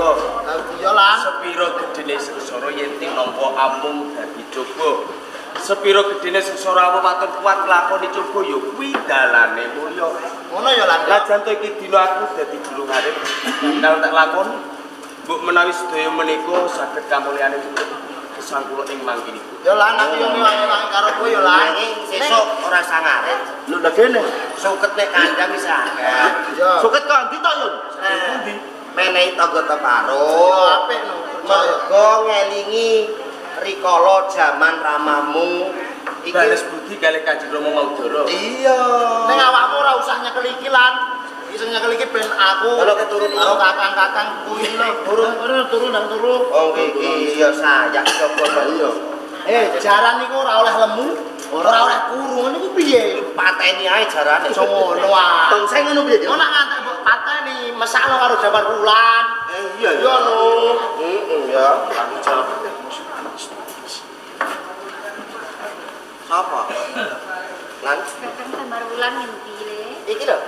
kawula. Iya lan. Sepiro gedene sengsara yen nampa amung dadi coba. Sepiro gedene sengsara waton kuat nglakoni coba ya kuwi dalane mulya. Ngono ya lan. Lah janto iki dina aku dadi juru ngarep. Bakal tak lakoni. Mbok menawi sedaya menika saged kamulyané gesang kula ing mangkini. Ya lan aku yo ngewangi karo kowe ya lan. Sesuk ora sangaret. Lho lha kene. Suket nek kandhang wis akeh. Suket kok ndi to Yun? Pundi? Menehi tangga karo. Apik no. Mergo ngelingi rikala jaman ramamu iki Bales budi kalih Kanjeng Rama Maudara. iya. Ning awakmu ora usah nyekel iki lan. Iso nyekel iki ben aku Kalau keturun karo kakang-kakang kuwi lho. Turun nang turu. Oh iki ya sayak coba iya. Jaran niku ora oleh lemu, ora oleh kurung niku piye? Pateni ae jarane. Aja ngono wae. Tongseng ngono piye? Ono ngantek mbok pateni mesakno karo jaman wulan. Iya Yo lho. Ya. Apa? Lan Kakang Damar Wulan ngendi le? iki lho.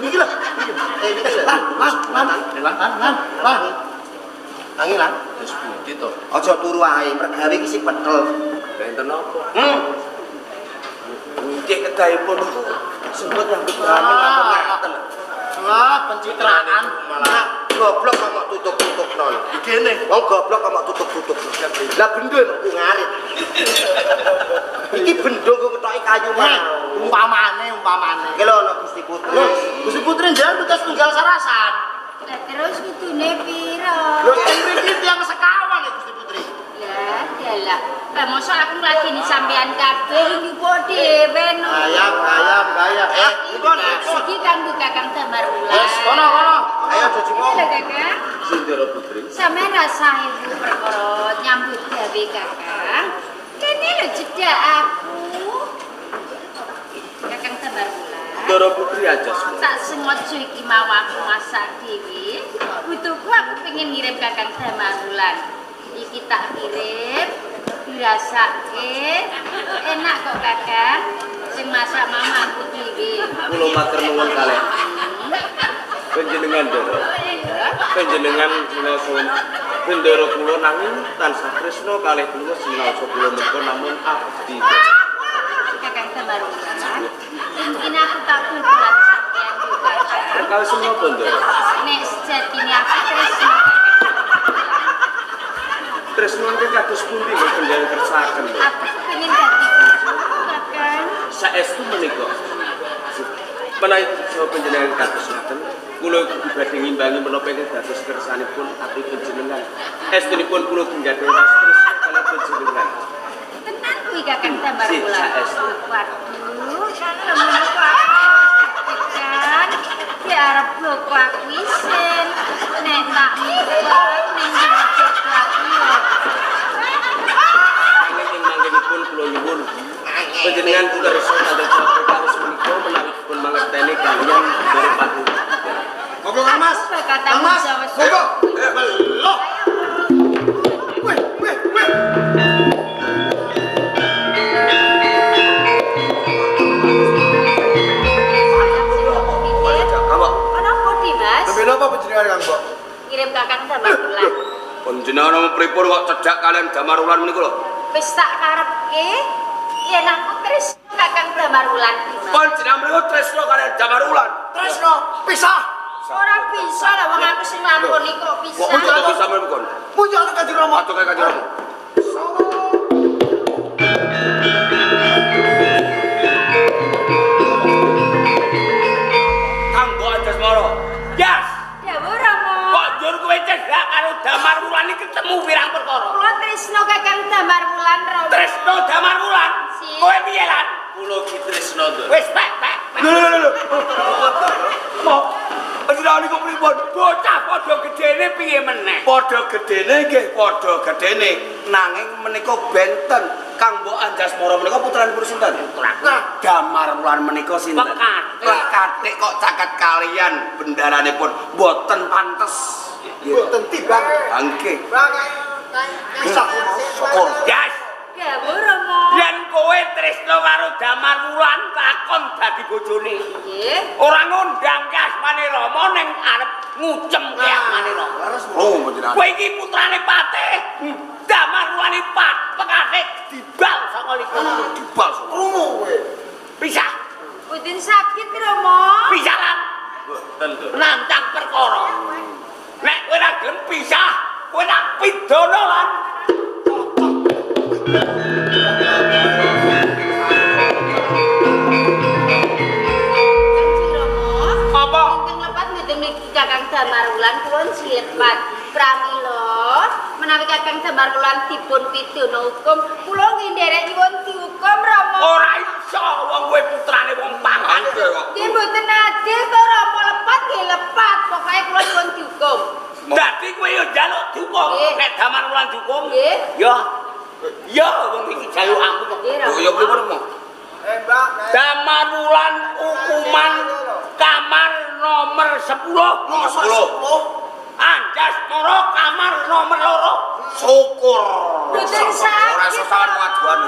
Iki lho. Iki lho. Lan. Angin lan. Wis budi to. Aja turu ae, mergawe iki sing betul. Benten napa? Nggih kedahipun niku sempet nyambut damel ngaten. Lah pencitraan Malah goblok kok mau tutup-tutup non. Kene. Wong goblok kok mau tutup-tutup. Lah bendo emang ku ngarit. Iki bendo ku ketoki kayu mau. umpamane. Iki lho ana Gusti Putri. Gusti Putri njaluk tugas tunggal sarasan. Lah terus kudune piro? Lho sing mriki tiyang sekawan ya Gusti Putri. Lah dalah. Lah mosok aku nglakoni sampean kabeh iki kok dhewe no. Gayam. Ikon. Iki kanggo Kakang Damar Wulan. Wes kono. Ayo Jojo. Lho Kakang. Sindara Putri. Sampeyan rasa ibu perkara nyambut gawe Kakang. Kene lho jedak aku. Kakang Damar Wulan. Sindara Putri aja. Tak sengaja iki mau aku masak dhewe. Butuhku aku pengen ngirim Kakang Damar Wulan. Iki tak kirim, dirasake. Enak kok Kakang. Sing masak mamaku dhewe. Kula matur nuwun kalih panjenengan Ndara. Panjenengan sinaosa bendera kula nanging tansah tresna kalih kula sinaosa kula menika namun abdi. Kakang Damar Wulan. Mungkin aku tak kudulan sampeyan juga. Perkawis menapa Ndara? Nek sejatine aku tresno. Tresna niki kados pundi kok panjenengan kersaken? Aku pengen dadi bojomu Kakang. Saestu menika. Menawi panjenengan kados ngaten, kula badhe ngimbangi menapa ingkang dados kersanipun ati panjenengan. Estunipun kula tinggadhaken tresna kalih panjenengan. Tenan kuwi Kakang Damar Si, Wulan. saestu. Waduh, temen kok aku kan diarep bloko aku isin. Nek tak mikir ning jodoh aku yo. Angin ing manggenipun kula nyuwun panjenengan kula resa kaliyan kawis menika menawi dipun mangerteni kaliyan Ndara Pati. Monggo Kang Mas. Kang Mas. Monggo. Belok. Weh. Apa? Kenapa di Mas? Sampeyan apa panjenengan Kang, Mbok? Kirim Kakang Damar Wulan. Panjenengan nama pripun kok cedhak kalian Damar Wulan menika lho? Wis tak karepke yen aku tresno Kakang Damar Wulan di Mas. Panjenengan menika tresna kalian Damar Wulan. Tresno pisah. Ora bisa lah wong aku sing lakoni kok bisa. Kok kok bisa sampeyan mekon? Puncak Kanjeng Rama. Atur kaya Kanjeng Rama. Kanggo Anjasmara. Yes. Dawuh Rama. Kok njur kowe cedhak karo Damar Wulan iki ketemu pirang perkara? Kula tresno Kakang Damar Wulan Rama. Tresna Damar Wulan. Si. Kowe piye lan? Kula ki tresna Ndara. Wis pek. Lho. Mo, panjenengan niku pripun? Bocah padha gedene piye meneh? Padha gedene nggih padha gedene, nanging menika benten Kang Mbok Anjasmara menika putranipun sinten? Nah, Damar Wulan menika sinten? Pekatik kok caket kalian bendaranipun boten pantes. Boten tibang. Nggih. Pisah. Syukur. Yes. Dawuh Rama. Yen kowe tresna karo Damar Wulan takon dadi bojone. Nggih. Ora ngundang asmane Rama ning arep ngucem kayak manira. Oh, panjenengan. Kowe iki putrane Patih. Damar wani Pat pekasih dibal saka liku. Dibal krungu kowe. Pisah. Mboten sakit Rama. Pisah lan. Tentu. Nantang perkara. Nek kowe ora gelem pisah, kowe tak pidana lan. Apa? Ingkang lepat mboten mriki Kakang Damarwulan kula sirpat pramila menawi Kakang Damarwulan dipun pidana hukum kula nggih nderek nyuwun dihukum Rama. Ora iso wong kowe putrane wong pangan kok. Nggih mboten adil to Rama lepat nggih lepat pokoke kula nyuwun dihukum. Dadi kowe yo njaluk dihukum nek Damarwulan dihukum. Nggih. Ya wong iki jaluk ampun kok. Nggih, Yo pripun mo? Mbak. Damarwulan hukuman kamar nomor 10. Nomor 10. Anjas moro kamar nomor 2. Syukur. Mboten Ora sakit. sesawan waduan.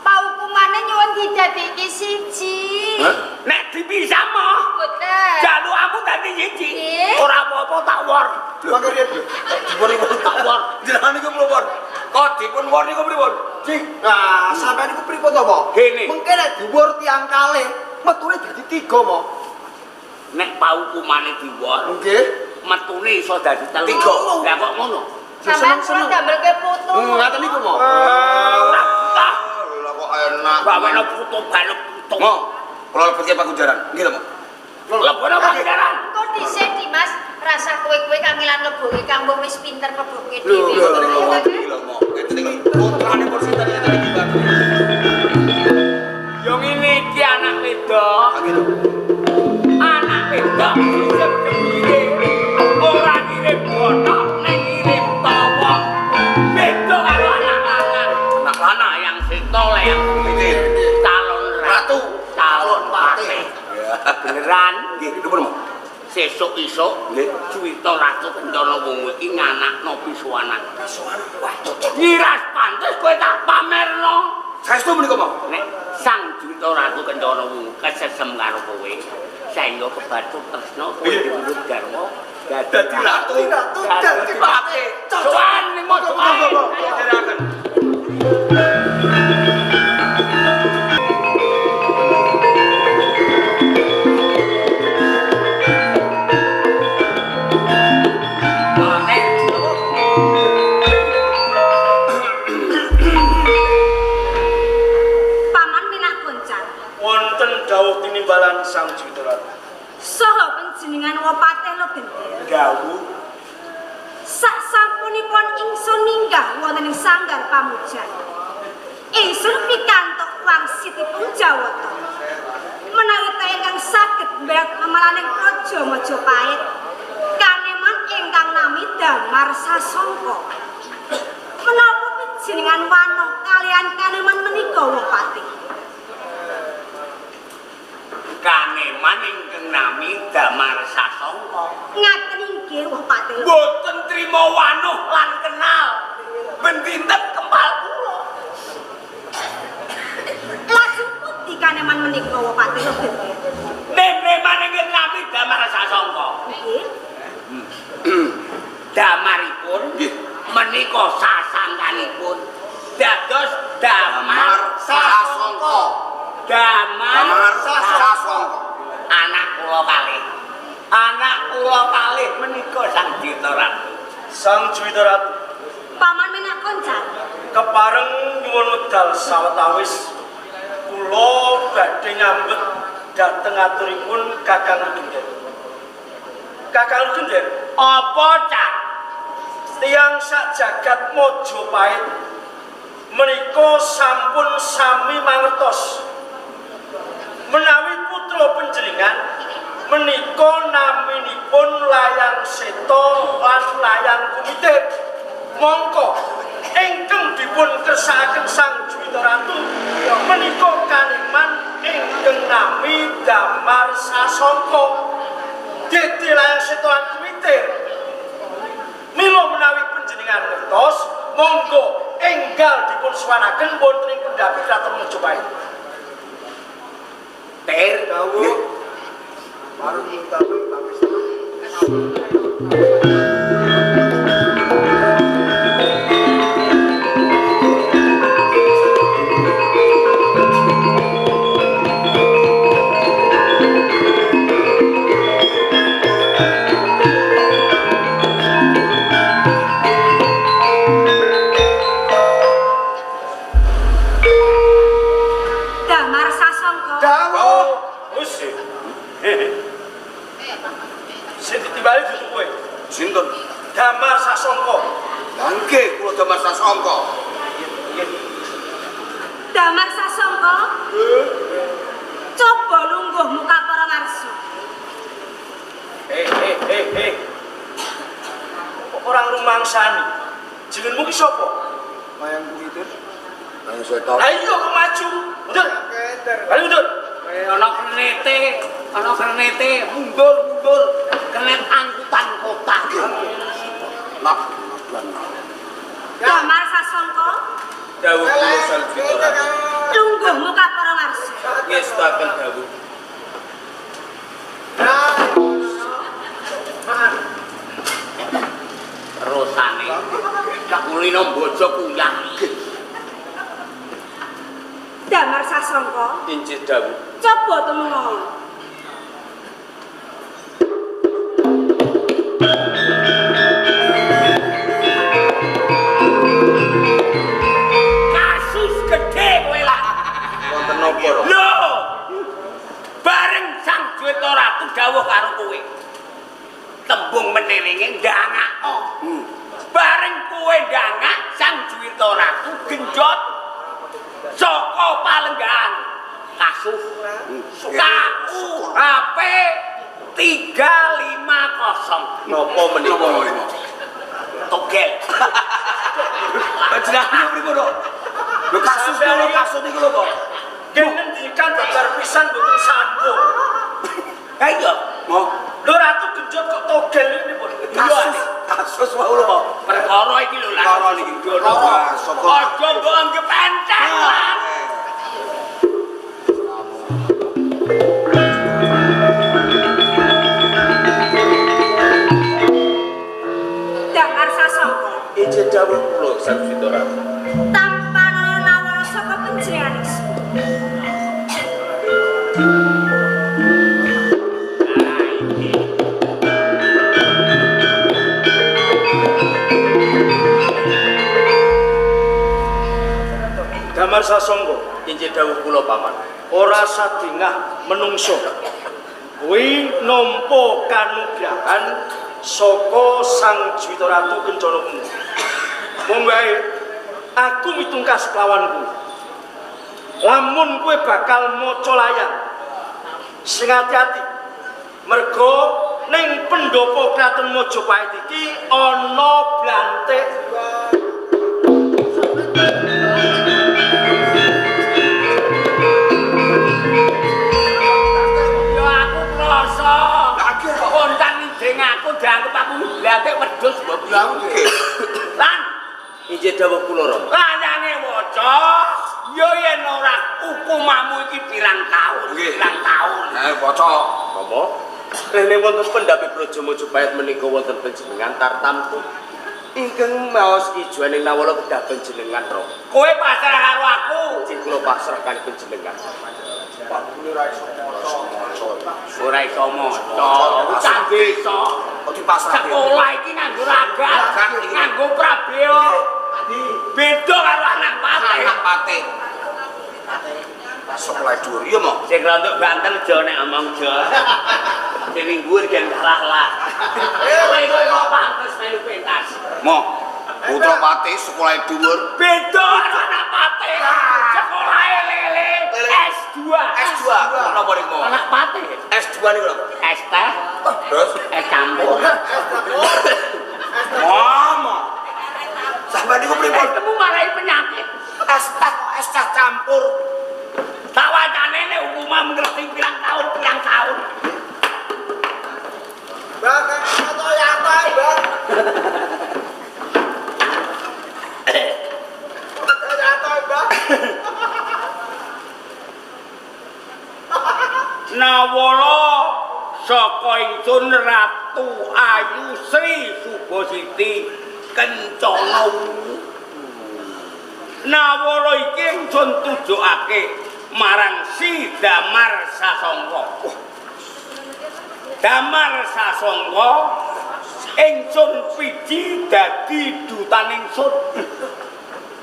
Paukumane nyuwun didadekake siji. Nek dipisah mah Mboten. jaluk ampun dadi siji. Nggih. Ora apa-apa tak war. Mangke riyen. Dipun Tak war. jenengan niku pripun? Kok dipun war niku pripun? Cik, nah sampean niku pripun to, Mo? Gini. Mengke nek dhuwur tiyang kalih, metune dadi 3, Mo. Nek paukumane diwar, Nggih. metune iso dadi 3. Tiga. Lah kok ngono? Sampeyan kula damelke putu. Ngaten niku, Mo. Ora betah. Lah kok enak. Bawene putu baluk putu. Mo, kula lebetke pagunjaran. Nggih lho, Mo. Lebono pangeran. Kok dhisik Dimas, rasa kowe-kowe kangelan leboke kanggo wis pinter keboke Lho, dhewe. ngoten niku, Mo. Lho, Mo. Ngeten iki putrane pun sinten ngeten iki, Pak. Yo ngene iki anak wedok. Nggih lho. Anak wedok sing kepire ora ngirim botok nek ngirim tawa. Beda karo anak lanang. Anak lanang yang setole yang Nggih. calon ratu, calon patih. Beneran Nggih, pripun, Mo? sesuk isuk Nggih. Juwita Ratu Kencana Wungu iki nganakno pisuanan. Wah, ngiras pantes kowe tak pamerno. Saestu menika, Mo? Nek Sang Juwita Ratu Kencana Wungu kesesem karo kowe, saengga kebacut tresno kowe diurut garwa dadi ratu, dadi patih. Sowan ning mojo ae. Jenengan. Paman minak koncar. Wonten dawuh tinimbalan Sang Juwita Ratu. Saha panjenengan wapateh lo gender. Dawuh Sak sampunipun ingsun minggah wonten ing sanggar pamujan. Ingsun pikantuk wangsitipun Jawata. Menawi ta ingkang saged mbelat mamalaning Raja Majapahit kaneman ingkang nami Damar Sasongko. Menapa panjenengan wanoh kalian kaneman menika Wapati? Kaneman ingkang nami Damar Sasongko. Ngaten inggih Wapati. Boten trima wanuh lan kenal. Ben dinten kempal kula. Lajeng pundi kaneman menika Wapati lo gender? Neneman ingkang nami Damar Sasongko. Nggih. Damaripun Nggih. menika sasangkanipun dados Damar Sasongko. Damar Sasongko. anak kula kalih. Anak kula kalih menika Sang Juwita Ratu. Sang Juwita Ratu Paman menak koncar. kepareng nyuwun medal sawetawis kula badhe nyambut dhateng aturipun Kakang Legender. Kakang Legender, Apa cak? tiyang sak jagat Majapahit menika sampun sami mangertos menawi putra panjenengan menika naminipun Layang Seta lan Layang Kumitir. Mongko ingkang dipun kersakaken Sang Juwita Ratu menika kaneman ingkang nami Damar Sasongko. Dadi Layang Seta lan Kumitir. Mila menawi panjenengan ngertos, monggo enggal dipun suwanaken wonten ing pendhapi Kraton Majapahit. Ter Dawuh Baru utawi Damar Sasongko. Dawuh. Wis. Sing ditimbali dudu kowe. Sinten? Damar Sasongko. Nggih, kula Damar Sasongko. Damar Sasongko. Coba lungguh muka para ngarsa. Orang rumangsani. Jenengmu ki sapa? Mayang begitu. Mayang setan. Ayo kok maju. Mundur. Ayo mundur. Ana krenete, mundur. Kenet angkutan kota. Nak, Damar Sasongko. dawuh kula Salvitora. Lungguh muka para ngarsa. Ngestaken dawuh. Terusane kulino bojo kuyang. Damar Sasongko. Injih dawuh. Coba temen. Kasus gede kowe lah. Wonten napa? Lho. Bareng Sang Jweta Ratu dawuh karo kowe. Tembung meniringe ndangakno. Bareng kowe ndangak Sang Jweta Ratu genjot saka palenggahan kasus KUHP 350. Napa menika? Togel. Panjenengan mriko lho. Lho kasus iki lho kok. Kenendikan babar pisan mboten sampun. Ha iya, mau Lho ratu genjot kok togel ini pun. kasus wae lho. Perkara iki lho lah. Perkara niki. Aja mbok anggap enteng lah. Damar Sasongko. Injih dawuh kula Salvitora. Tanpa nawara saka panjenengan iku. Damar Sasongko. Injih dawuh kula paman. Ora sadingah menungso. Kuwi nampa kanugrahan saka Sang Jwita Ratu Kencana Kumo. Monggo wae aku mitungkas kelawanku. Lamun kowe bakal maca layang sing ati-ati. Mergo ning pendopo Kraton Majapahit iki ana blantik. Yo aku krasa. Kontan ideng aku dianggep aku blantik wedhus mbok bilang iki. Lan injih dawuh kula Ron. Lanyange waca, yo yen ora hukumamu iki pirang taun, pirang taun. Waca. Apa? Rene wonten pendhapi Praja Majapahit menika wonten panjenengan tartamtu. Ingkang maos ijuaning nawala kedah panjenengan ro. Kowe pasrah karo aku. Cik kula pasrah kali panjenengan. Ora iso maca. Cah desa. Kok dipasrahke? Sekolah iki nganggo ragat, nganggo prabeo. Beda karo anak pate. Anak pate. Sekolah dhuwur iya mo. Sing rontok banten aja nek omong Jawa. Sing nggur gen kalah-lah. Kowe kok pantes melu pentas. Mo. Putra pate sekolah dhuwur. Beda karo anak pate. Sekolah lele S2. S2. Napa niku mo? Anak pate. S2 niku lho. S teh, Terus S campur. Mama. Sampai niku pripun? Kamu marahi penyakit. Es teh campur. Tak wacane nek hukuman ngerti pirang tahun. Bang, foto yang apa, Bang? Foto yang apa, Bang? Nawala saka ingsun Ratu Ratu Ayu Sri Subositi Kencana. Nawara iki ingsun tujokake marang Si Damar Sasongko. Damar Sasongko ingsun piji dadi dutan ingsun.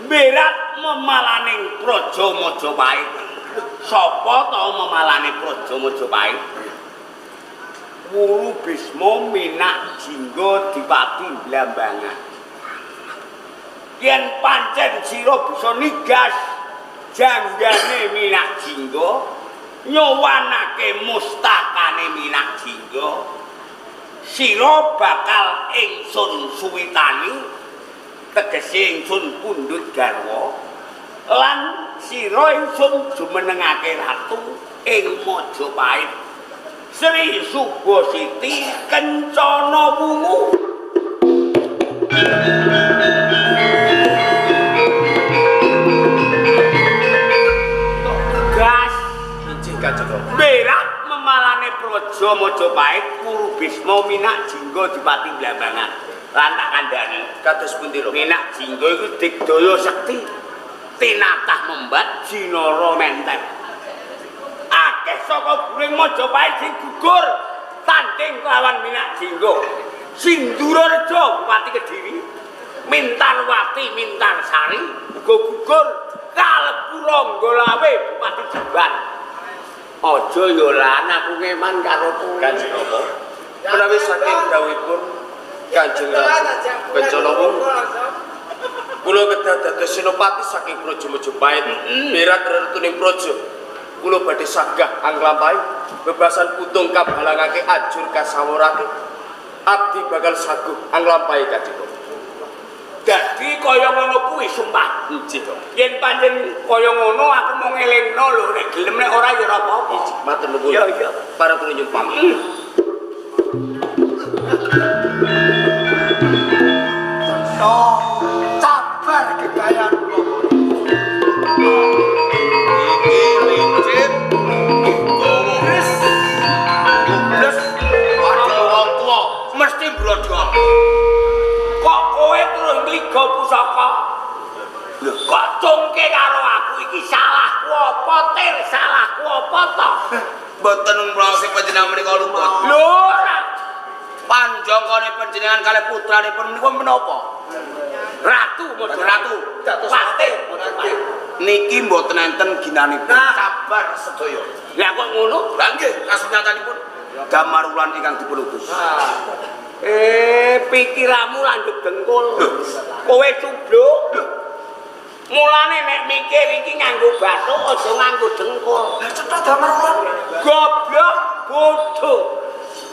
Berat memalaning Praja Majapahit. Sapa ta memalane Praja Majapahit? Wuru Bisma Minak Jingga Dipati Blambangan. Yen pancen sira bisa nigas janggane Minak Jingga, nyowanake mustakane Minak Jingga, sira bakal ingsun suwitani, tegese ingsun pundhut garwa, lan sira ingsun jumenengake ratu ing Majapahit. Sri Subositi Kencana Wungu. Gas Injih Kanjeng Rama. berat memalane Praja Majapahit Wuru Bisma Minak Jingga Dipati Blambangan. Lan tak kandhani Kados pundi Rama? Minak Jingga iku digdaya sekti, tinatah membat jinara menteng. Akeh saka guring Majapahit sing gugur tanding kelawan Minak Jingga. Sindurareja Bupati Kediri, Mintarwati Mintarsari uga gugur, kalebu Ranggalawe Bupati Jombang. Aja yo lan aku ngeman karo kowe. Kanjeng Rama. Menawi saking dawuhipun Kanjeng Ratu Kencana Wungu, kula kedah dados senopati saking Praja Majapahit. Berat reretuning praja. Kula badhe sagah anglampahi bebasan putung kabalangake ajur kasawarake. Abdi bakal saguh anglampahi Kanjeng Rama. Dadi kaya ngono kuwi sumpah. Injih to. Yen pancen kaya ngono aku mau ngelingno lho, nek gelem nek ora ya ora apa-apa. Matur nuwun. Iya, iya. Para pengunjung pamit. Sabar kedayan Iki licin. Gowes.Bles padha wong tuwa mesti brodhong. Kok kowe terus ngligo pusaka? Lho kok cungke karo aku iki salahku apa, Tir? Salahku apa to? Mboten mrose panjenengan menika luput. Lho ora. Panjangkane panjenengan kalih putranipun menika menapa? Ratu, Mas Ratu. Patih. Niki mboten enten ginanipun. Sabar sedaya. Lah kok ngono? Lah nggih, kasunyatanipun Damar Wulan ingkang dipelutus. Pikiranmu lanjut dengkul. Kowe cubluk. Mulane nek mikir iki nganggo bathuk aja nganggo dengkul. Lah cetha Damar Wulan. Goblok bodoh.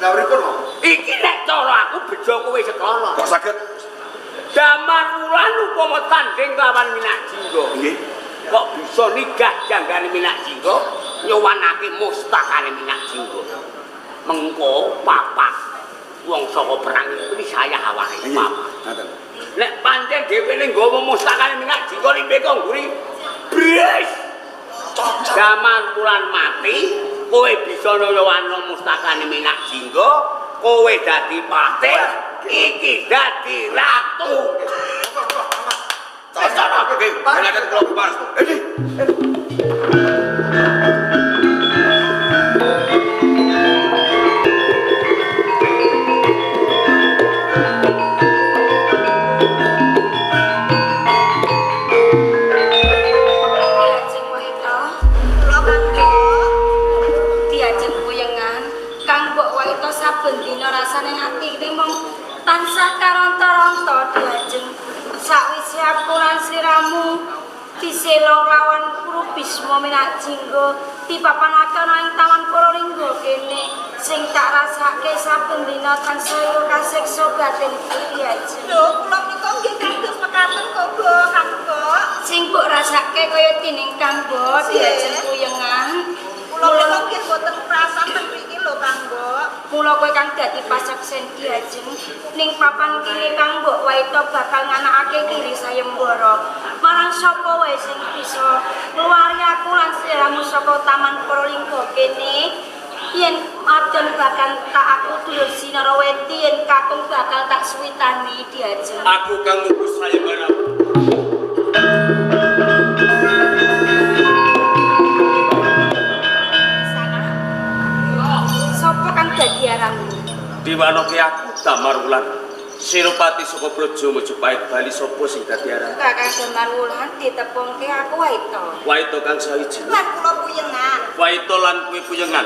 Lah pripun kok? Iki nek cara aku bejo kowe sekono. Kok saged? Damar Wulan upama tanding lawan Minak Jingga. Nggih. Kok bisa nigah janggane Minak Jingga nyowanake mustakane Minak Jingga. Mengko papat wong saka perang iki saya awake papat. Ngoten. Nek pancen dhewene nggawa mustakane Minak Jingga limbe kok ngguri bres. Damar Wulan mati, kowe bisa nyowano mustakane Minak Jingga, kowe dadi patih, iki dadi ratu. Cocok. Oke, menaken kula bubar. Diajeng waita, kula kanggo diajeng kuyengan, kang mbok waita saben dina rasane atine mung tansah karonta-ronta diajeng. Sakwise aku lan sliramu diselong lawan Wuru Bisma Minak Jingga dipapanake ana ing Taman Pralingga kene sing tak rasake saben dina tansah kasiksa batin diajeng. Lho, kula menika nggih kados mekaten kok, Kanggo. Sing mbok rasake kaya tining Kang Bo diajeng kuyengan. Kula menika nggih boten prasat ten mriki lho, Kanggo. Mula kowe kang dadi pasaksen diajeng ning papan kiri kang mbok waita bakal nganakake kiri sayembara marang sapa wae sing bisa ngluwari aku lan sliramu saka Taman Pralingga kene yen wadon bakal tak aku dulur Sinarawati yen kakung bakal tak suwitani Diajeng. Aku kang nunggu sayembara. Sopo kang dadi aranmu? Diwanoke aku Damar Wulan. Senopati saka Praja Majapahit Bali sapa sing dadi aran? Kakang Damar Wulan ditepungke aku Waito. Waito kang sawiji. Lan kula puyengan. Waito lan kuwi puyengan.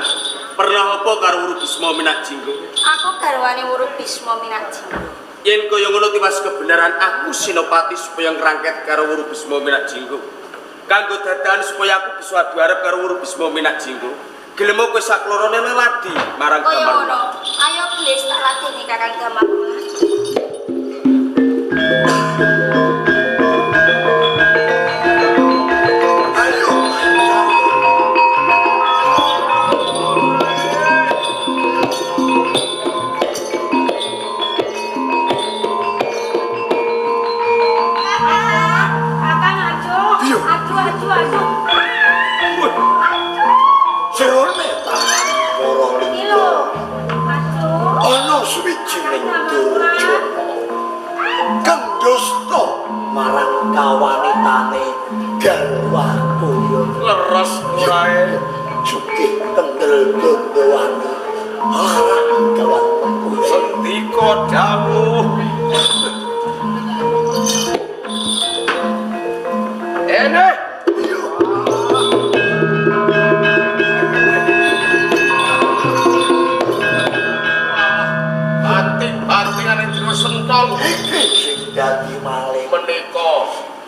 Pernah apa karo Wuru Bisma Minak Jinggo? Aku garwane Wuru Bisma Minak Jinggo. Yen kaya ngono tiwas kebenaran aku Senopati supaya ngrangket karo Wuru Bisma Minak Jinggo. Kanggo dadakan supaya aku bisa adu arep karo Wuru Bisma Minak Jinggo. Gelem kowe saklorone leladi marang Kaya Damar ngono. Wulan. Ayo gelis tak latini Kakang Damar Wulan. Jerone tangan para lingga ana suwijining durjana kang dusta marang kawanitane Garwakoyo Leres urae sugih kendel gondowani larang kawan kuwi sendika dawuh. Ene banting-bantingan ing jero sentong iki sing dadi maling menika.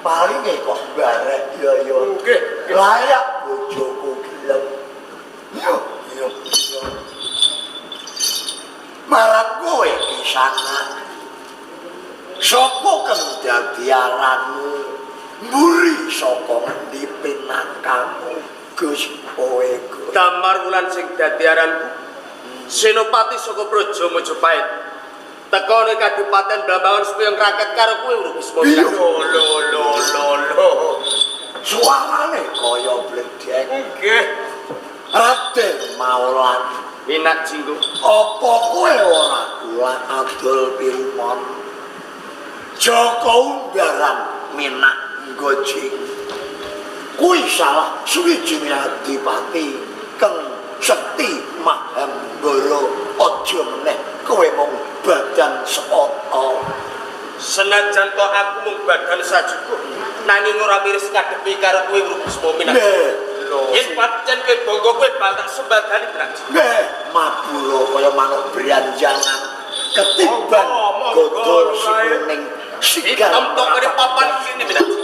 palinge kok barek ya ya Nggih, layak bojoku gelem yo yo marang kowe pisanan sapa kang dadi aranmu muri saka ngendi pinakamu Gus Oego Damar Wulan sing dadi aran Senopati saka Praja Majapahit. Teka ning Kadipaten Blambangan supaya ngrangket karo kowe Wuru Bisma Minak. lho suarane kaya bledek Nggih, Raden Maulan Minak Jinggo. apa kowe ora kula adol pirmon Joko Unggaran Minak Gojing kuwi salah suwijining adipati kang sekti Mahanggara aja meneh kowe mung badan seoto Senajan to aku mung badan sajuku nanging ora miris ngadepi karo kowe Wuru Bisma Minak. Yen pancen kowe bangga kowe bal tak sembadani Minak Jinggo. nggih mabura kaya manuk branjangan ketiban godhol sikuning sigar Hitam tok kene papan sini Minak Jinggo.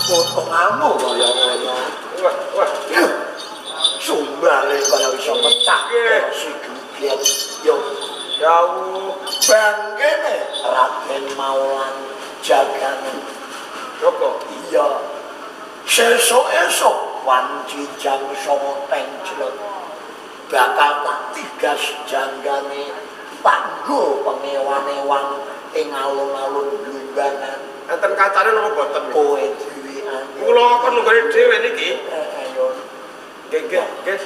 potonganmu kaya ngono sumbale kaya iso pecah sikit yo dawuh bangkene Raden Maulan jagane Joko iya sesuk-esuk wanci jam 09.00 tenjlek bakal tak tigas janggane tanggo pengewan-ewan ing alun-alun Blimbangan Enten kancane napa boten? kowe dhewean Kula kon nunggone dhewe niki. ayo Nggih, nggih.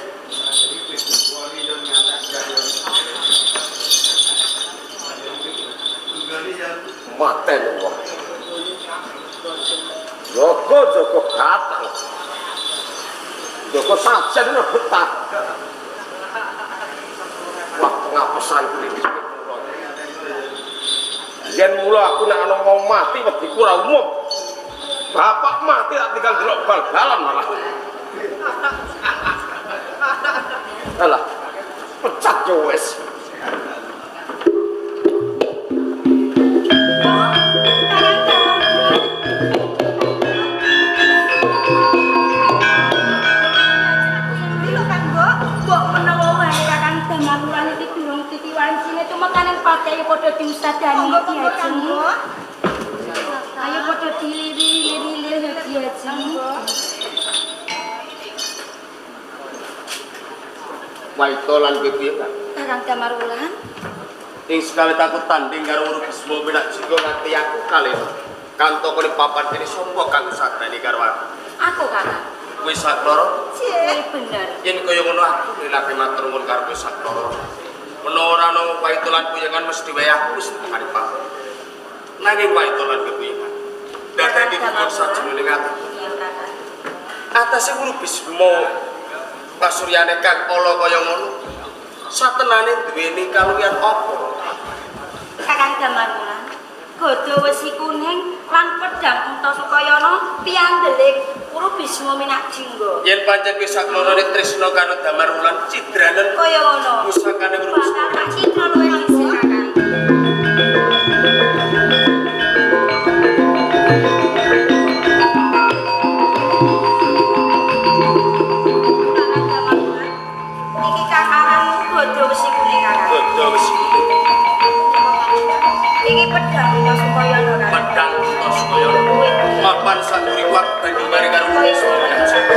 Maten wong. Joko katang. Joko sajen betah. Wah, ngapesan kuwi. Yen mula aku nek ana wong mati wediku ora umum. Bapak mati tak tinggal delok bal-balan malah. Alah, pecat yo wis. Lho Kang Mbok menawa wae Kakang Damar Wulan iki durung titi wancine cuma kanen pakai padha diusadani Diajeng. Ayo padha diliri-liri Diajeng. Waito lan kowe piye, Pak? Kakang Damar Wulan ing sekawit aku tanding karo Wuru Bisma Minak Jingga nganti aku kalena kantokane papan kene sapa kang sadani karo aku. Aku Kakang. Kowe Sakloro, Cek bener. yen kaya ngono aku nilake matur nuwun karo kowe Sakloro. Menawa ora ana paitulan kuyengan mesti wae aku wis tak arep pamit. Nanging paitulan kuyengan dadi dipun sajroning ati. Iya Kakang. Atase Wuru Bisma pasuryane kang ala kaya ngono. Satenane duweni kaluwihan apa? Kakang Damarwulan. Godho wesi kuning lan pedang Antasukayana piyandelik Wuru Bisma Minak Jingga. Yen pancen kowe Sakloro tresna karo Damarwulan cidranen Kaya ngono. pusakane Wuru Bisma. Bakal tak citra luwih dhisik Kakang. Iki kakaran godho wesi kuning Kakang. Godho wesi kuning. Iki pedang Antasukayana Kakang. Pedang Antasukayana. Mapan sanuriwat banyu mari karo Wuru Bisma Minak Jingga.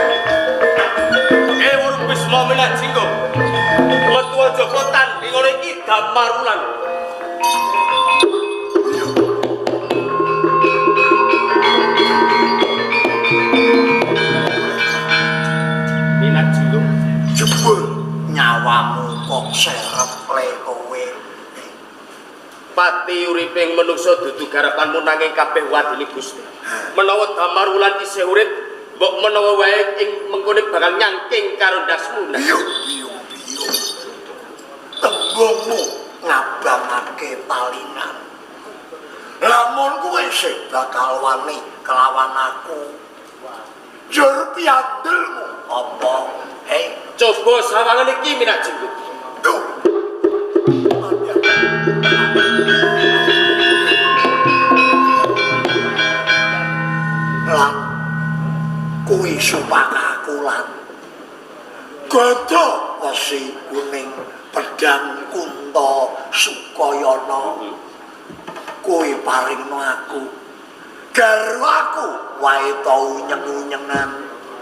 Wuru Bisma Minak Jingga. Metu aja kotan ing ngene iki Damarwulan. Minak Jingga. Jebul nyawamu kok serep le kowe. Pati uriping manungsa dudu garapanmu nanging kabeh wadine Gusti. Menawa Damarwulan isih urip, mbok menawa wae ing mengkone bakal nyangking karo ndasmu. Biung. Tembungmu ngabangake talinan. Lamun kowe sing bakal wani kelawan aku. Jur piandelmu apa? Coba sawangan iki Minak Jingga. Duh. Lan kuwi supakaku lan godho wesi kuning pedang Antasukayana kuwi paringno aku karo aku wae tau nyengu-nyengan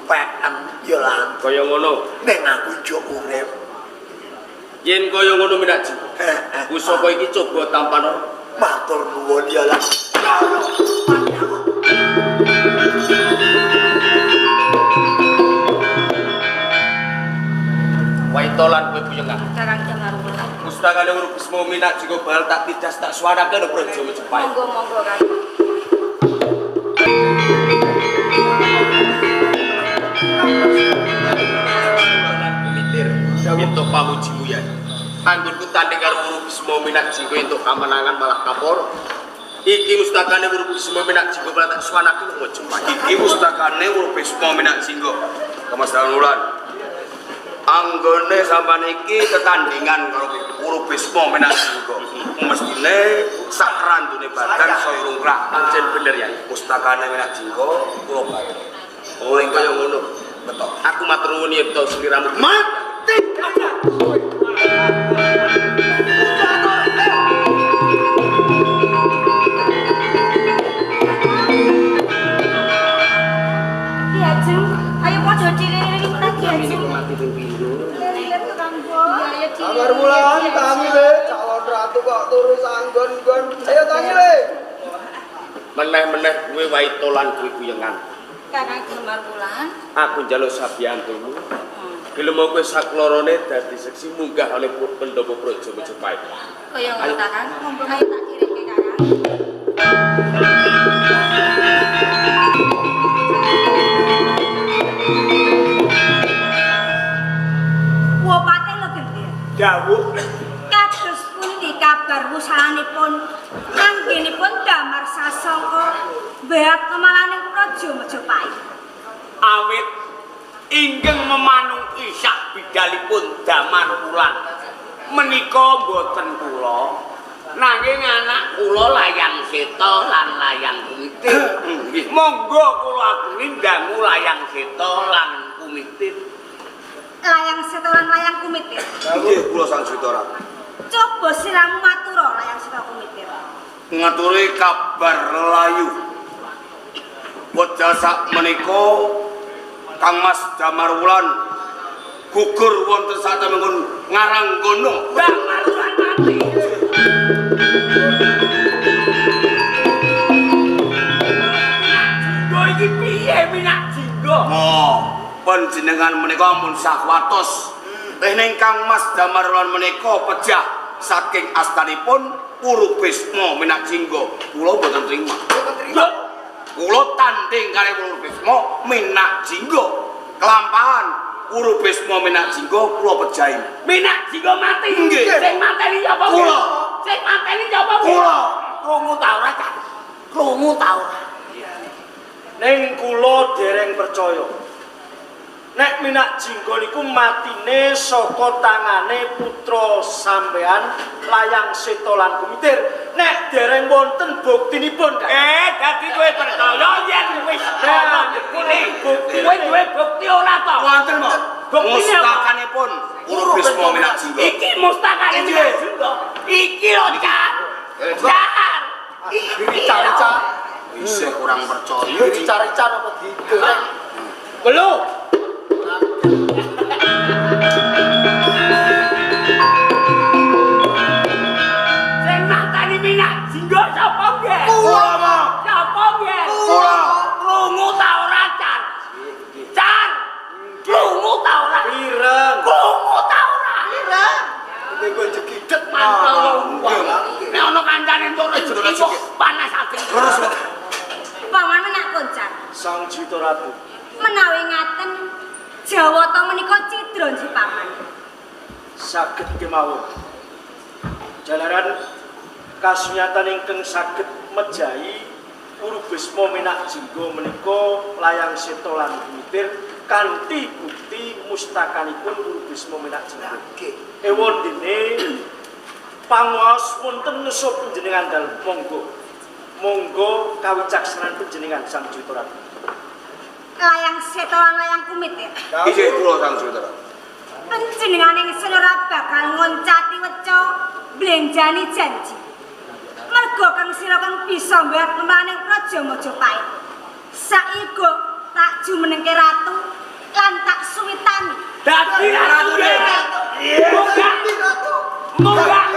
peken ya lan Kaya ngono. ning aku njuk urip. Yen kaya ngono Minak Jingga. Pusaka iki coba tampano. Matur nuwun ya lan. Waitolan kowe puyengan. Kakang Damarwulan. Pustakane Wuru Bisma Minak Jingga bakal tak tidas tak suwanake no Praja Majapahit. Monggo Kakang. Kumitir entuk pamujimu ya. Anggonku tanding karo Wuru Bisma Minak Jingga entuk kamenangan malah kaporo. Iki mustakane Wuru Bisma Minak Jingga bakal tak suwanake no Majapahit. Iki mustakane Wuru Bisma Minak Jingga. Mas Damarwulan. Anggone sampean iki tetandingan karo Wuru Bisma Minak Jingga. Mestine sak randune badan saya lumrah. Pancen bener ya. Pustakane Minak Jingga kula bayar. Oh, kaya ngono. Betul. Aku matur nuwun yen to sliramu. Mati aja. Ki Ajeng, ayo padha dilirik ta Ki Ajeng. Mati ping pindho. Lihat Kang Bo. Iya ya Damarwulan tangi le, calon ratu kok turu sanggon-gon. Ayo tangi le. Meneh-meneh kowe waitolan kowe kuyengan. Kakang Damarwulan. Aku njaluk sabiyantumu. Gelem kowe saklorone dadi seksi munggah oleh pendopo Praja Majapahit. Kaya ngono Kakang. Ayo tak kirimke Kakang. Wopate lho Gede. Dawuh. Kados pundi kabar wusanipun anggenipun Damar Sasongko beat kemalaning Praja Majapahit. Awit inggih memanung isak bidalipun Damarwulan menika boten kula nanging anak kula Layang Seta lan Layang Kumitir. Monggo kula ageni dangu Layang Seta lan Kumitir. Layang Seta lan Layang Kumitir. Nggih kula sang Seta. Coba siramu matura Layang Seta Kumitir. Ngaturi kabar layu. Wedal sak menika Kang Mas Damarwulan gugur wonten satemengipun Ngaranggono. Damarwulan mati. Jinggo iki piye Minak Jinggo? Oh, panjenengan menika mun sahwatos. Ning Kang Mas Damarwan menika pejah saking astanipun Purubisma Minak Jinggo. Kula boten trima. Kula tanding kali Purubisma Minak Jinggo. Kelampahan Purubisma Minak Jinggo kula pejahi. Minak Jinggo mati. Sing mateni sapa? Kula. Sing mateni sapa? Kula. Krungu ta ora, Kang? Krungu ta ora? Ning kula dereng percaya. Nek Minak Jinggo niku matine saka tangane putra sampean Layang Seta lan Kumitir. Nek dereng wonten buktinipun, Kang. Dadi kowe percaya yen wis ana buktine. Kowe duwe bukti ora to? Wonten, Mbok. Mustakanipun Purubisma Minak Jinggo. Iki mustakane Minak Jinggo. Iki lho, Kang. Jan. Iki cari-cari. Isih kurang percaya. Dicari-cari apa digoreng? Belum. Sing mateni Minak Jinggo sapa nggih? Kula, Mas. Sapa nggih? Kula. Krungu ta ora, Can? Can. Krungu ta ora? Ireng. Krungu ta ora? Ireng. Iki kok jegidet Mantel wong. Nek ana kancane entuk rezeki kok panas ati. Paman menak koncan. Sang Jita Ratu. Menawi ngaten Jawata menika cidron si paman. Saged kemawon. Jalaran kasunyatan ingkang saged mejahi Purubisma Minak Jinggo menika Layang Seta lan Kumitir kanthi bukti mustakanipun Purubisma Minak Jinggo. Ewon dene panguwas wonten nesa panjenengan dalem monggo kawicaksanan panjenengan Sang Jita Ratu. Layang Seta lan Layang Kumitir. Iki kula Sang Jita Ratu. Panjenenganing ora bakal ngoncati weca blenjani janji. Mergo kang sira kang bisa mbayar pemaning Praja Majapahit. Saiki tak jumenengke ratu lan tak suwitani. Dadi ratu. Munggah. Munggah.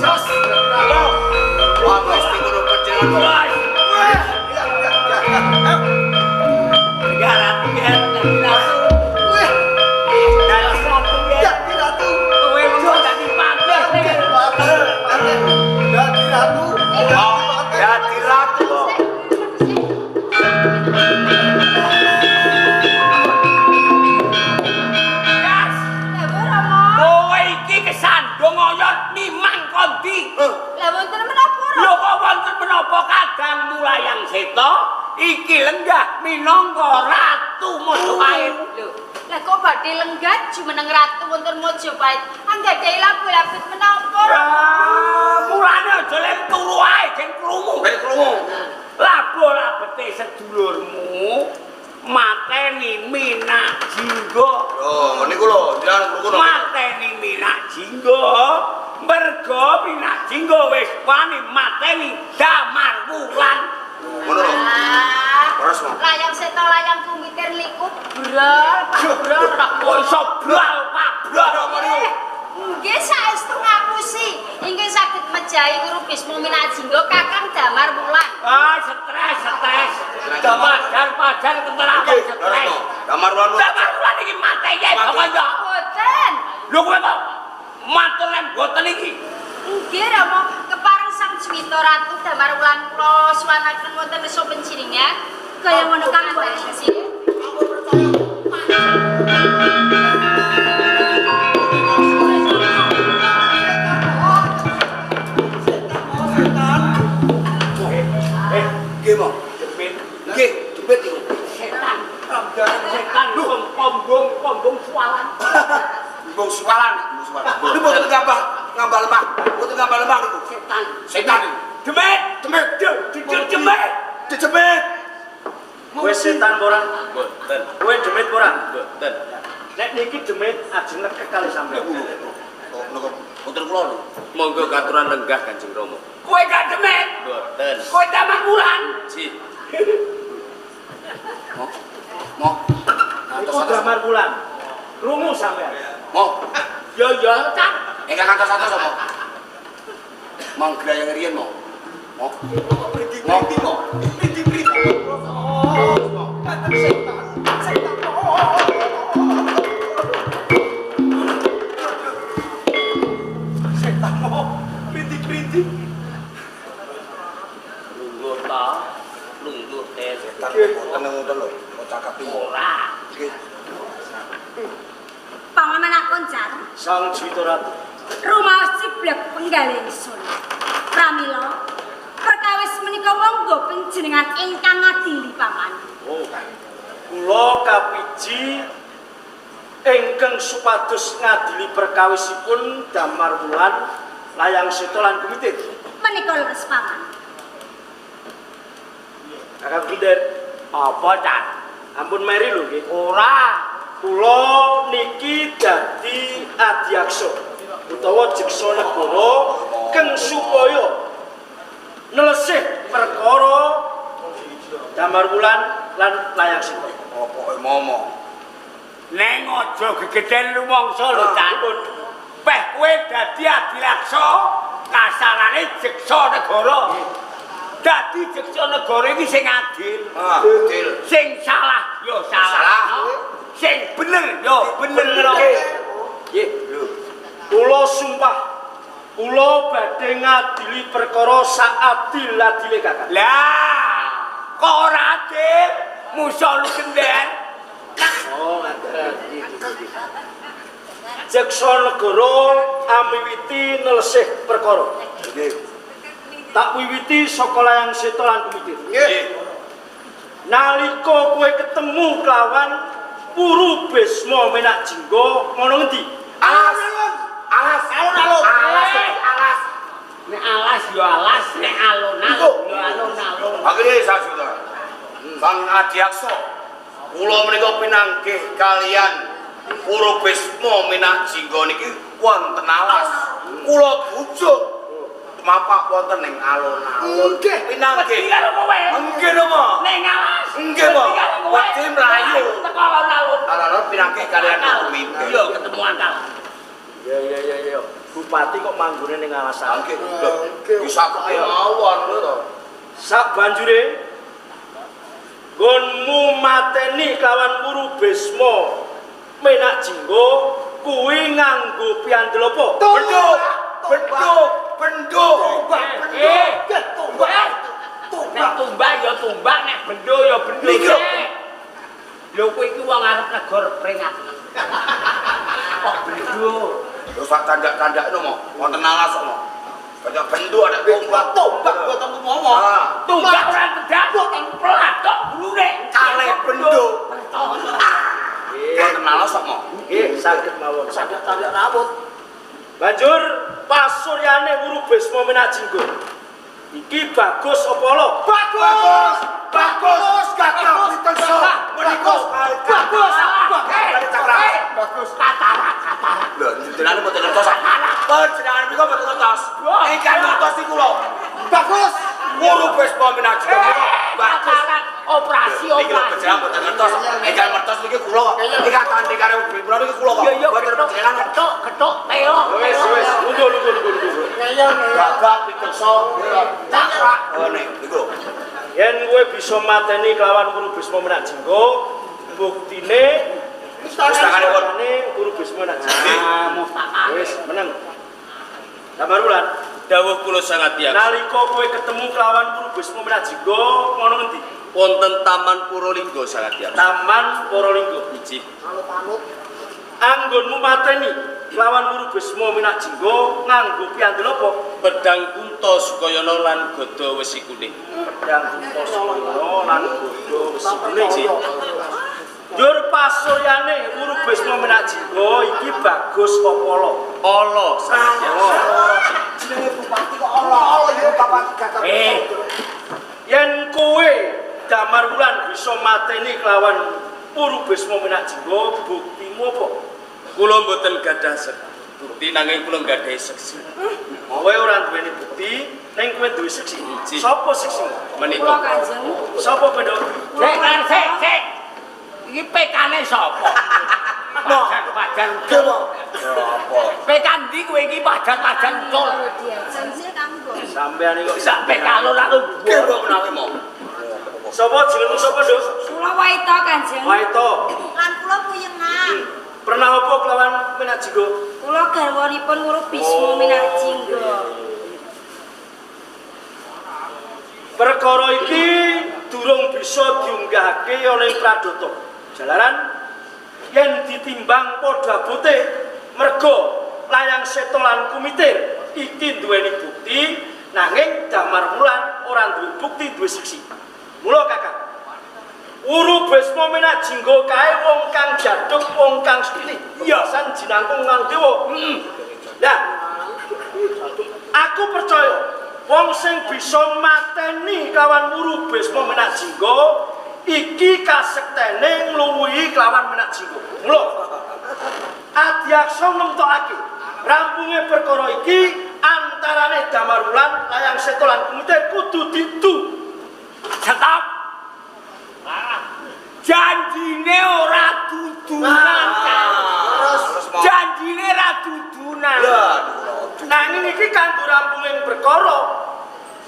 Cocok, cocok. Wah, mesti kudu perjalanan. Layang Seta iki lenggah minangka ratu Majapahit. Lho, lah kok badhe lenggah jumeneng ratu wonten Majapahit? Anggadhahi labu-labut menapa? Mulane aja lek turu ae, gen krungu, ben krungu. Labu-labete sedulurmu mateni Minak Jinggo. Oh, niku lho, jenengan krungu. Mateni Minak Jinggo. Mergo Minak Jinggo wis wani mateni Damarwulan. Ngono lho. Terus mau. Layang Seta Layang Kumitir niku brol kok iso brol Pak brol niku. Nggih saestu ngapusi inggih saged mejahi Purubisma Minak Jinggo Kakang Damarwulan. Ah, stres. Pajar kenteran stres. Damarwulan iki mate ya kok yo. Boten. Lho kowe kok matur lan boten iki. Nggih Rama, kepareng Sang Jita Ratu Damarwulan kula suwanaken wonten nesa penjiringan Kaya ngono Kang Mbok. Nggih, Mo. Nggih, jepit iku. Setan. Setan pombong sualan. Pombong sualan. Lu boten ngambah lemah. Boten ngambah lemah niku. Setan. Demit. Dijemit. Kowe setan ora? Mboten. Kowe demit ora? Mboten. Nek niki demit ajeng nekek kali sampeyan. Oh, niku puter kula lho. Monggo katuran lenggah Kanjeng Rama. Kowe gak demit. Mboten. Kowe Damarwulan. Ji. Mo. Iku Damarwulan. Krungu sampean. Mo. Ya ya, Kang. Kakang atas apa? Mang grayang riyen mo. Mo. Priti mo. Priti. Setan mo. Priti. Lungguh ta. Lungguh teh. Setan mo tenang ngoten lho. Mau cakap Ora. Paman aku jar. Sang Jwita Ratu. Rumah ciblek penggalih sun. Pramila perkawis menika monggo panjenengan ingkang ngadili paman. Oh, kula kapiji ingkang supados ngadili perkawisipun Damar Wulan Layang Seta lan Kumitir. Menika leres paman. Kakang Bunder, Apa Cak? ampun meri lho nggih. Ora. Kula niki dadi adyaksa utawa jeksa negara keng supaya nelesih perkara Damar Wulan lan Layang Seta. Pokoke momo. Neng aja gegeden lumangsa lho Cak. Peh kowe dadi adilaksa kasarane jeksa negara. Dadi jeksa negara iki sing adil. Adil. Sing salah ya salah. Sing bener ya bener. Nggih. Kula sumpah kula badhe ngadili perkara saadil-adile Kakang. Lah, kok ora adil? Musa lu genden. Oh, ngaten. Jeksa negara amiwiti nelesih perkara. Nggih. Tak wiwiti saka Layang Seta lan Kumitir. Nggih. Nalika kowe ketemu kelawan Puru Bisma Menak Jingga ngono ngendi? Alas. Nek alas ya alas, nek alun-alun ya alun-alun. Akhirnya saya sudah. Sang Adiaksa, kula menika pinanggih kalian Puru Bisma Menak Jingga niki wonten alas. Kula bujuk mapak wonten ning alun-alun. Nggih, pinanggih. wedi karo kowe. Nggih lho, Mo. Ning alas. Nggih, Mo. Wedi karo kowe. Wedi mlayu. Teko alun-alun. Alun-alun pinanggih kalian Kumitir. Iya, ketemu akal. Ya. Bupati kok manggone ning alasan. Nggih. Bisa kaya mawon lho to. Sak banjure nggonmu mateni kelawan Puru Bisma Menak Jingga kuwi nganggo piandelopo. Benduk. Nek tumbak ya tumbak, nek bendo ya bendo. Lho kowe iki wong arep negara peringat. Kok bendo? Terus sak tandak-tandak itu mau, wonten alas kok mau. Banyak bendu ada tombak buatan ngomong. Tumbak ora tedak, pelat kok gurune. Kalih bendu. Wonten alas kok mau. Nggih, saged mawon. Saged tandak rambut. Banjur pasuryane Puru Bisma Menak Jingga. Iki bagus apa lo? Bagus, kakak ditenso. Bagus. Lho, jenengan mboten ngertos. Panjenengan menika mboten ngertos. Ingkang ngertos niku lho. Bagus. Puru Bisma Menak Jingga menika bagus. Operasi. Iki lho panjenengan mboten ngertos. Ingkang ngertos niki kula kok. Ingkang tandhi karo Bimra niki kula kok. Mboten panjenengan Ketok, teo. Wis. Lungguh. gagak ditenso. Cakrak. Oh nek niku. Yen kowe bisa mateni kelawan Puru Bisma Menak Jingga, buktine mustanganipun Puru Bisma Menak Jingga. Mustangan. Wis meneng. Damar Wulan, Dawuh kula sangat tiang. nalika kowe ketemu kelawan Puru Bisma Menak Jingga ngono ngendi? Wonten Taman Puralingga sangat tiang. Taman Puralingga. Iji. Anggonmu mateni kelawan Puru Bisma Menak Jingga nganggo piandel apa? Pedang Kunto Sukayana lan Gada Wesi Kuning. Pedang Kunto Sukayana lan Gada Wesi Kuning. Dur pasuryane Puru Bisma Menak Jingga iki bagus apa lo? Allah sangat Jenenge bupati kok Allah ya bapak gagak. Yen kowe Damar Wulan bisa mateni kelawan Puru Bisma Menak Jingga, buktimu apa? Kula mboten gadah bukti nanging kula gadhahi seksi. Kowe ora duweni bukti, ning kowe duwe seksi. Sapa seksimu? Kula Menika Kanjeng. Sapa pendok? Sik. Iki pekane sapa? pajan apa? Pekan ndi kowe iki pajan ucul. Janji Kanggo. Sampeyan iki kok Sampai kalau lalu kok menawi mau. sapa jenengmu sapa, Nduk? Kula Waito Kanjeng. Waito. Lan kula puyengan. Pernah apa kelawan Minak Jinggo? Kula garwanipun Wuru Bisma Minak Jinggo. Perkara iki durung bisa diunggahake ana ing Pradata. Jalaran yen ditimbang padha abote merga layang seta lan kumitir iki duweni bukti nanging Damar Wulan ora duwe bukti duwe saksi. Mula Kakang Wuru Bisma Minak Jinggo kae wong kang jaduk wong kang sukti. Biasan jinangkung nang dewa. Lah aku percaya wong sing bisa mateni kawan Wuru Bisma Minak Jinggo iki kasektene ngluwihi kelawan Minak Jinggo. Mula Adyaksa nemtokake rampunge perkara iki antarane Damar Wulan layang seta lan kumitir kudu ditu. Stop. Janjine ora dudunan. Janjine ora dudunan. Nanging iki kanggo rampunging perkara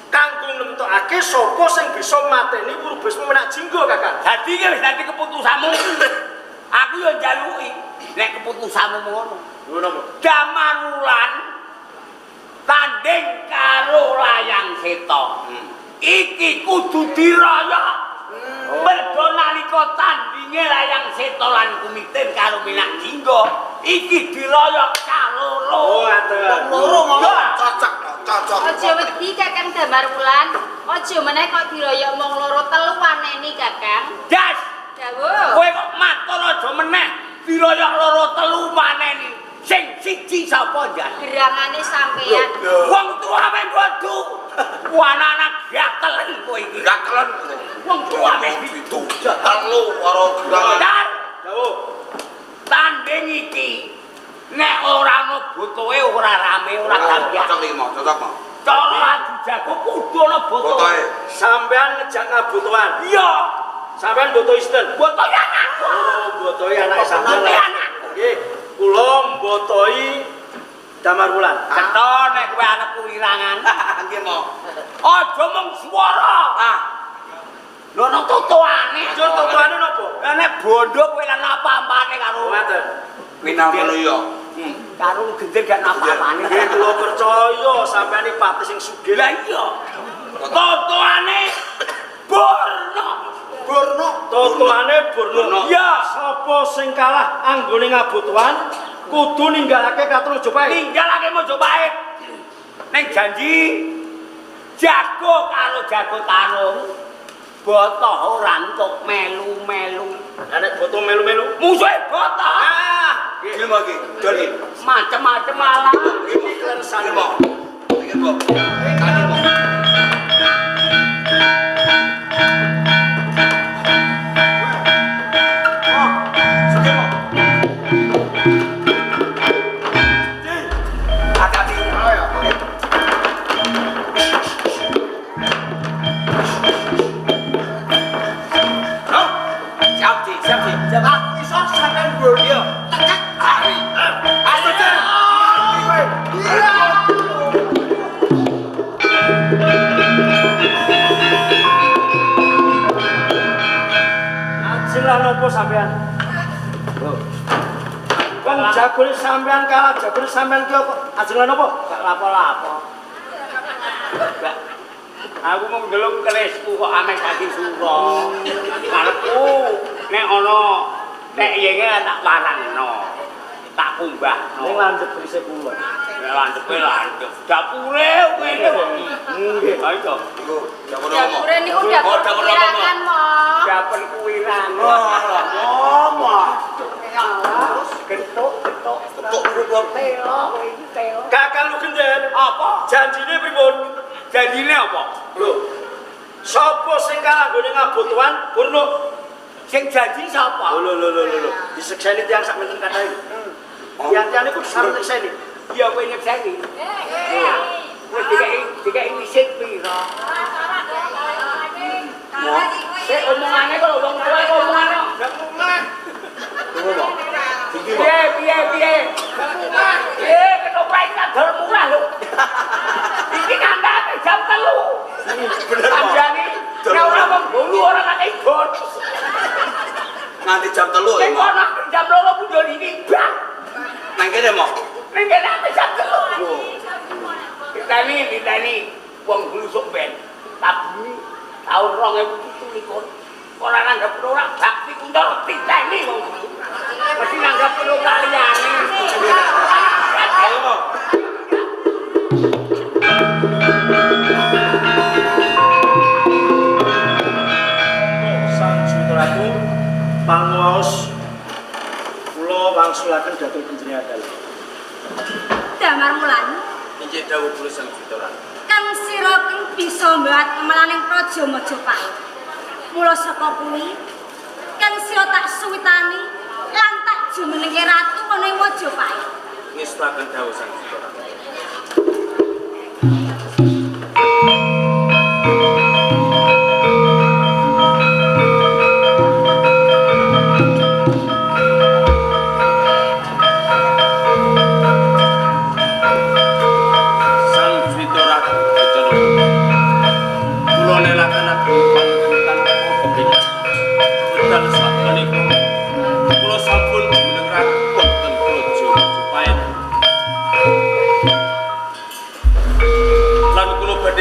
kanggo nemtokake sapa sing bisa mateni Wuru Bisma Minak Jinggo, Kakang. Dadi iki wis dadi keputusanmu. Aku yo njaluki nek keputusanmu ngono. Ngono apa? Damar Wulan tanding karo layang seta. Iki kudu diroyok. Mergo nalika tandinge layang seta lan kumitir karo Minak Jinggo, iki diroyok kaloro. Oh, ngaten. Loro ngono. Cocok. Aja wedi Kakang Damar Wulan, aja meneh kok diroyok mung loro telu waneni Kakang. Das, Dawuh. kowe kok matur aja meneh diroyok loro telu maneni. Sing siji sapa jan? Gerangane sampeyan. Wong tuwa men kudu. Anak-anak gatelen kowe iki. Gatelen. Wong tuwa men itu. Telu karo gerangan. Dan Dawuh. tanding iki nek ora ono botoe ora rame ora gambyak. Cocok iki mau, cocok mau. Cara adu jago kudu ono boto. Botoe. Sampeyan ngejak ngabutuhan. Iya, Sampeyan boto isten. botoe anakku. Oh, botoi anak sampeyan. Botoe anakku. Nggih, kula mbotoi Damar Wulan. Cetha nek kowe anakku wirangan. Nggih mau. Aja mung swara. Lho ono totoane. Jur totoane napa? Nek bondo kowe lan apa-apane karo Ngoten. Pinamono yo. karo gendir gak apa-apane. Nggih kula percaya sampeyan iki pati sing sugih. Lah iya. Totoane Borno. Burno. Totoane Burno. Iya. Sapa sing kalah anggone ngabutuhan kudu ninggalake Kraton Majapahit. Ninggalake Majapahit. Ning janji jago karo jago tarung. Botoh ora entuk melu-melu. Lah nek boto melu-melu. Musuhe botoh. Nggih mau iki. Doni. Macem-macem malah. Iki klersane Nggih mau. Nggih mau. Kali mau. Napa sampean? Wong jagone sampean kalah jagone sampean ki kok ajengan apa? Gak lapo-lapo. Aku mau ndelok kerisku kok ame dadi sura. Karepku nek ana nek yenge tak warangno. Tak kumbahno. Ning landhep brise kula. Ya landhepe landhep. Dapure ngene kok. Nggih. Ayo. Dapure niku dapur kuwirangan mo. Dapur kuwirangan. Ketuk. Kakang lu genden. Apa? Janjine pripun? Janjine apa? Lho. Sapa sing kalah nggone ngabutuhan Burno? Sing janji sapa? Lho. Disekseni tiyang sak menten kathah iki. Tiang-tiang niku disarung sekseni. Iya kowe nyekseni. Wis dikai wisit pira? Sik omongane kok wong tuwa kok omongane. Tunggu kok. Piye? Ketoprak kadal murah lho. Iki kandhane jam 3. Bener, Pak. Kandhane nek ora wong bolu ora kate bonus. Nganti jam 3 ya, Ning Mak. kono jam 2 muncul iki bang. Nang kene, Mak. Ning kene sampe jam 3. Ditani wong blusuk ben. Tabuni tahun 2017. Ora nanggap ora bakti kuntur ditani wong. Mesti nanggap perlu kaliyane. Ayo, Mak. Sang Jutaratu panguwaos kula wangsulaken dhateng Gentri Andal. Damar Mulan, Injih dawuh kula Sang Jutaratu. kang sira kang bisa mbawat kemelaning Praja Majapahit. Mula saka kuwi, kang sira tak suwitani lan tak jumenenge ratu ana ing Majapahit. Ngestaken dawuh Sang Jutaratu.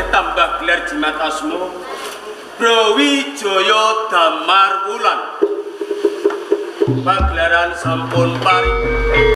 Tambah gelar jimat asma Brawijaya Damar Wulan. Pagelaran sampun paring